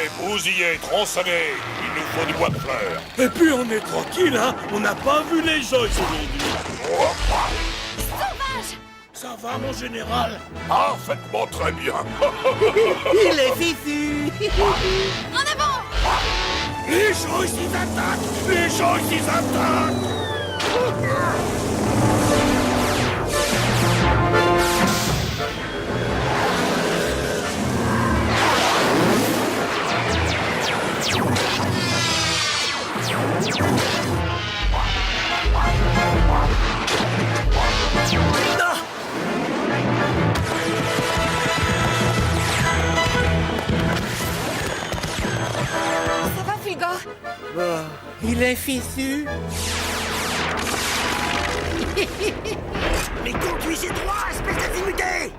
est bousillé, tronçonné. Il nous faut du bois de fleurs. Et puis on est tranquille, hein. On n'a pas vu les Joyce aujourd'hui. Sauvage! Ça va, mon général? Parfaitement très bien. Il est fichu. En avant! Les Joyce, ils attaquent! Les Joyce, ils attaquent! Ça va, Fulgor? Il est fichu. Mais conduisez droit, espèce d'azimutée!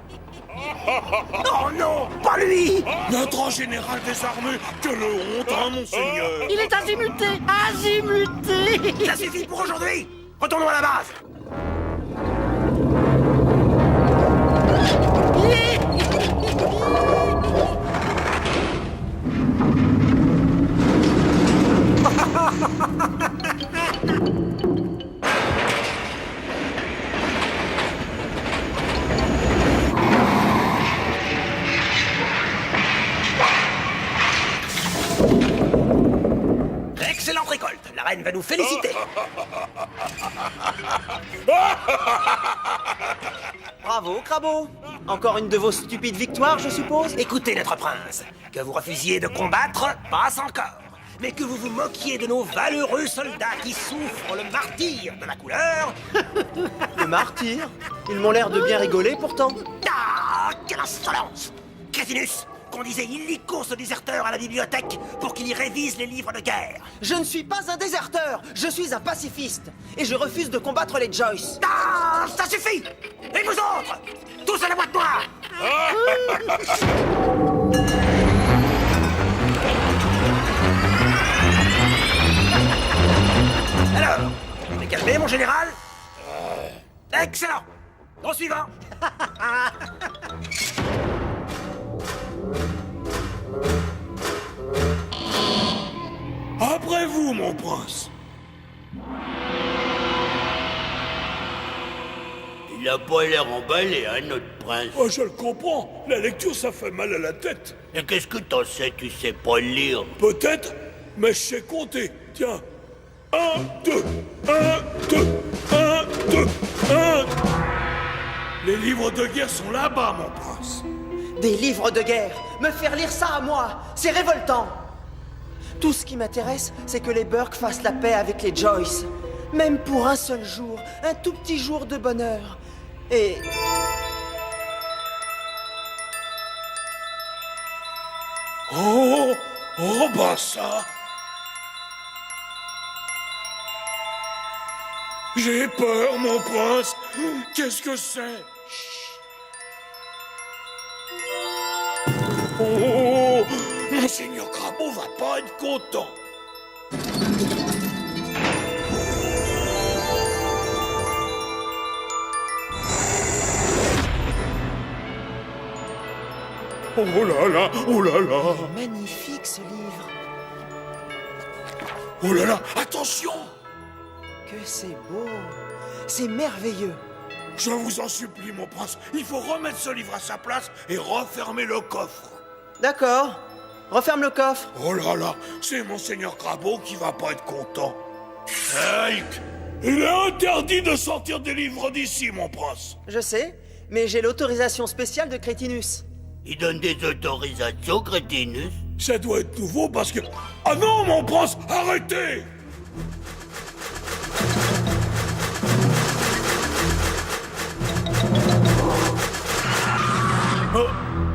Oh non, pas lui! Notre général désarmé, quelle honte, hein, monseigneur! Il est azimuté. Azimuté. Ça suffit pour aujourd'hui! Retournons à la base! Excellente récolte! La reine va nous féliciter! Bravo, Crabeau. Encore une de vos stupides victoires, je suppose. Écoutez, notre prince, que vous refusiez de combattre, passe encore. Mais que vous vous moquiez de nos valeureux soldats qui souffrent le martyre de la couleur... Le martyr. Ils m'ont l'air de bien rigoler pourtant. Ah, quelle insolence! Crétinus, conduisez illico ce déserteur à la bibliothèque pour qu'il y révise les livres de guerre. Je ne suis pas un déserteur. Je suis un pacifiste. Et je refuse de combattre les Joyce. Ah, ça suffit! Et vous autres, tous à la boîte noire! Alors, on est calmé, mon général? Excellent! Au suivant! Après vous, mon prince! Il a pas l'air emballé, hein, notre prince. Oh, je le comprends, la lecture, ça fait mal à la tête. Et qu'est-ce que t'en sais? Tu sais pas lire. Peut-être, mais je sais compter. Tiens. 1, 2, 1, 2, 1, 2, 1. Les livres de guerre sont là-bas, mon prince. Des livres de guerre. Me faire lire ça à moi. C'est révoltant. Tout ce qui m'intéresse, c'est que les Burke fassent la paix avec les Joyce. Même pour un seul jour. Un tout petit jour de bonheur. Et... Oh, oh, bah ça. J'ai peur, mon prince. Qu'est-ce que c'est? Oh, Monseigneur Crabeau va pas être content. Oh là là, oh là là. magnifique ce livre. Oh là là, attention. Que c'est beau. C'est merveilleux. Je vous en supplie, mon prince, il faut remettre ce livre à sa place et refermer le coffre. D'accord. Referme le coffre. Oh là là, c'est Monseigneur Crabeau qui va pas être content. Hulk, il est interdit de sortir des livres d'ici, mon prince. Je sais, mais j'ai l'autorisation spéciale de Crétinus. Il donne des autorisations, Crétinus. Ça doit être nouveau parce que... Ah non, mon prince, arrêtez! Oh,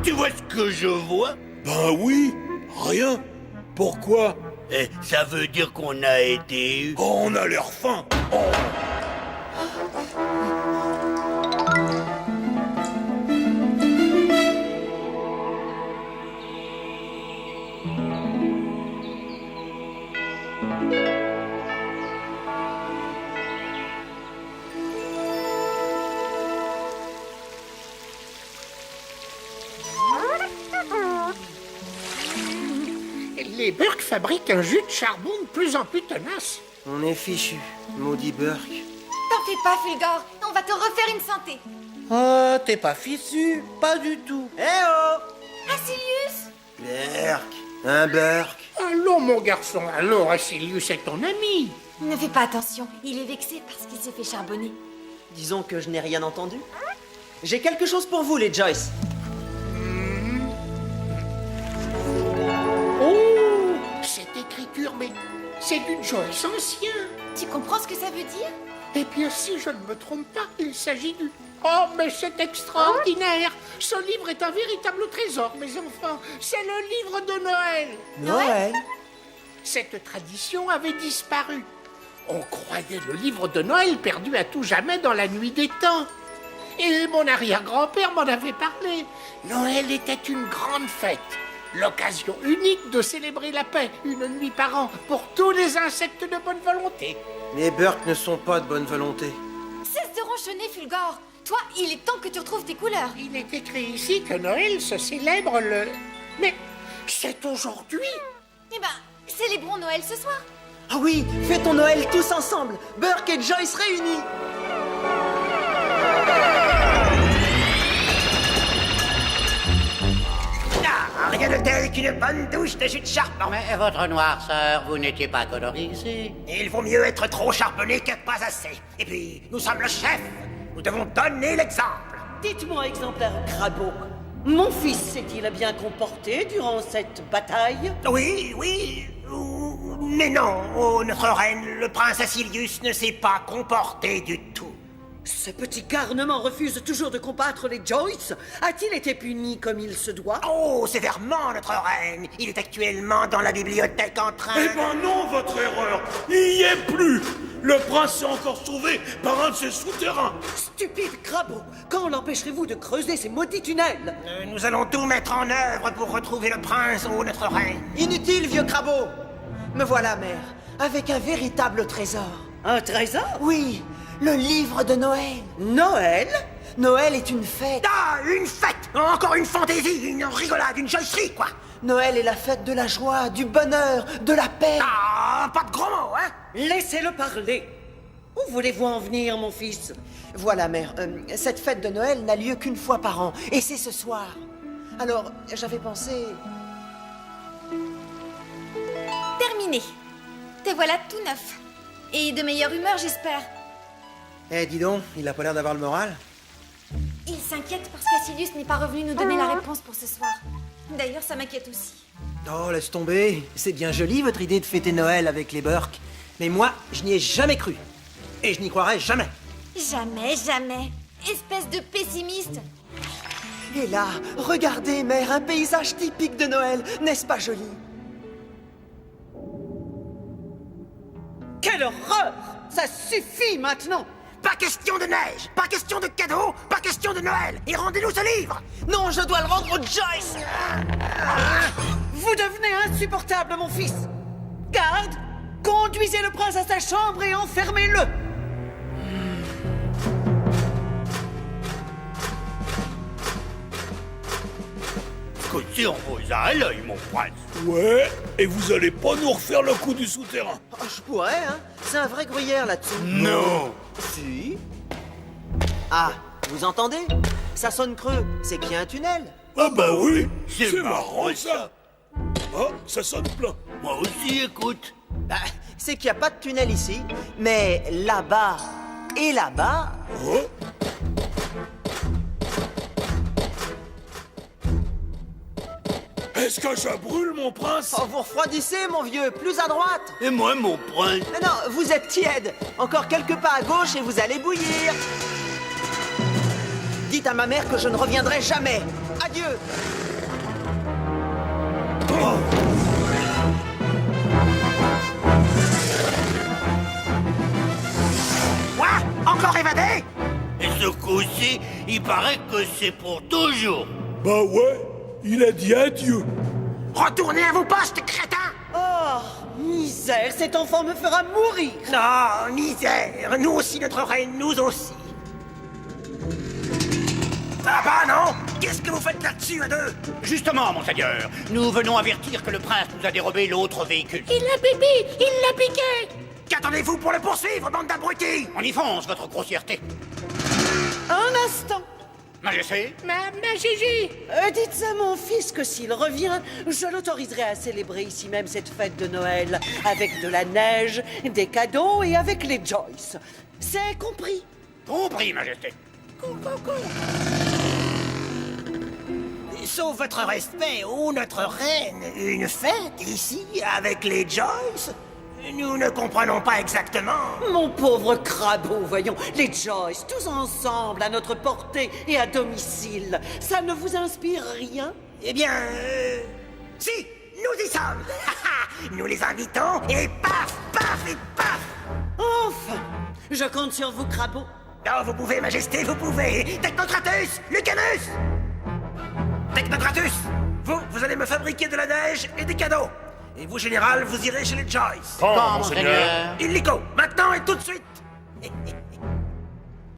tu vois ce que je vois? Ben oui, rien. Pourquoi? Eh, ça veut dire qu'on a été... Oh, on a l'air fin. Oh. Les Burke fabriquent un jus de charbon de plus en plus tenace. On est fichu, maudit Burke. T'en fais pas, Fulgore. On va te refaire une santé. Oh, t'es pas fichu, pas du tout. Eh oh! Acilius! Burke, un Burke. Allons, mon garçon, allons, Acilius est ton ami. Ne fais pas attention. Il est vexé parce qu'il s'est fait charbonner. Disons que je n'ai rien entendu. J'ai quelque chose pour vous, les Joyce. Oh, cette écriture, mais c'est du Joyce ancien. Tu comprends ce que ça veut dire? Eh bien, si je ne me trompe pas, il s'agit du... Oh, mais c'est extraordinaire! Ce livre est un véritable trésor, mes enfants. C'est le livre de Noël. Noël? Cette tradition avait disparu. On croyait le livre de Noël perdu à tout jamais dans la nuit des temps. Et mon arrière-grand-père m'en avait parlé. Noël était une grande fête. L'occasion unique de célébrer la paix, une nuit par an, pour tous les insectes de bonne volonté. Les Burke ne sont pas de bonne volonté. Cesse de ronchonner, Fulgore. Toi, il est temps que tu retrouves tes couleurs. Il est écrit ici que Noël se célèbre le... Mais c'est aujourd'hui. Eh ben, célébrons Noël ce soir. Ah oui, fêtons Noël tous ensemble. Burke et Joyce réunis. Ah, rien de tel qu'une bonne douche de jus de charbon. Mais votre noirceur, vous n'étiez pas colorisé. Il vaut mieux être trop charbonné que pas assez. Et puis, nous sommes le chef. Nous devons donner l'exemple. Dites-moi, exemplaire crabeau, mon fils s'est-il bien comporté durant cette bataille? Oui, oui. Mais non, oh, notre reine, le prince Acilius ne s'est pas comporté du tout. Ce petit garnement refuse toujours de combattre les Joyce. A-t-il été puni comme il se doit? Oh, sévèrement, notre reine. Il est actuellement dans la bibliothèque en train... Eh ben non, votre erreur. Il y est plus. Le prince s'est encore sauvé par un de ses souterrains. Stupide crabeau, quand l'empêcherez-vous de creuser ces maudits tunnels? Nous allons tout mettre en œuvre pour retrouver le prince, oh, notre reine. Inutile, vieux crabeau. Me voilà, mère, avec un véritable trésor. Un trésor? Oui, le livre de Noël. Noël? Noël est une fête. Ah, une fête. Encore une fantaisie, une rigolade, une joyerie, quoi. Noël est la fête de la joie, du bonheur, de la paix. Ah, pas de gros mots, hein. Laissez-le parler. Où voulez-vous en venir, mon fils? Voilà, mère, cette fête de Noël n'a lieu qu'une fois par an, et c'est ce soir. Alors, j'avais pensé... Terminé. Te voilà tout neuf. Et de meilleure humeur, j'espère. Eh, dis donc, il a pas l'air d'avoir le moral. Il s'inquiète parce qu'Acilius n'est pas revenu nous donner la réponse pour ce soir. D'ailleurs, ça m'inquiète aussi. Oh, laisse tomber. C'est bien joli, votre idée de fêter Noël avec les Burke. Mais moi, je n'y ai jamais cru. Et je n'y croirai jamais. Jamais, jamais. Espèce de pessimiste. Et là, regardez, mère, un paysage typique de Noël. N'est-ce pas joli? Quelle horreur! Ça suffit maintenant! Pas question de neige, pas question de cadeaux, pas question de Noël. Et rendez-nous ce livre. Non, je dois le rendre aux Joyce. Vous devenez insupportable, mon fils! Garde! Conduisez le prince à sa chambre et enfermez-le! Écoutez, on vous a à l'œil, mon prince. Ouais, et vous allez pas nous refaire le coup du souterrain. Oh, je pourrais, hein. C'est un vrai gruyère là-dessous. Non. Si. Ah, vous entendez? Ça sonne creux. C'est qu'il y a un tunnel. Ah bah oui, C'est c'est marrant, marrant ça. Ah, ça sonne plein. Moi aussi, écoute. Bah, c'est qu'il n'y a pas de tunnel ici. Mais là-bas et là-bas... Oh. Est-ce que je brûle, mon prince? Oh, vous refroidissez, mon vieux. Plus à droite. Et moi, mon prince. Mais non, vous êtes tiède. Encore quelques pas à gauche et vous allez bouillir. Dites à ma mère que je ne reviendrai jamais. Adieu. Quoi? Encore évadé? Et ce coup-ci, il paraît que c'est pour toujours. Bah ouais, il a dit adieu. Retournez à vos postes, crétins. Oh, misère, cet enfant me fera mourir! Non, misère. Nous aussi, notre reine, nous aussi. Ça va, non? Qu'est-ce que vous faites là-dessus, à deux? Justement, monseigneur, nous venons avertir que le prince nous a dérobé l'autre véhicule. Il l'a piqué! Il l'a piqué! Qu'attendez-vous pour le poursuivre, bande d'abrutis? On y fonce, votre grossièreté. Un instant. Majesté, Ma Gigi! Dites à mon fils que s'il revient, je l'autoriserai à célébrer ici même cette fête de Noël, avec de la neige, des cadeaux et avec les Joyce. C'est compris? compris, majesté. Sauf votre respect, ô notre reine, une fête ici, avec les Joyce? Nous ne comprenons pas exactement. Mon pauvre crabeau, voyons, les Joyce, tous ensemble, à notre portée et à domicile. Ça ne vous inspire rien? Eh bien, si, nous y sommes. Nous les invitons et paf, paf et paf. Enfin, je compte sur vous, crabeau. Oh, vous pouvez, Majesté, vous pouvez. Technocratus, Lucanus. Technocratus, vous allez me fabriquer de la neige et des cadeaux. Et vous, général, vous irez chez les Joyce. Quand, monseigneur? Illico, maintenant et tout de suite.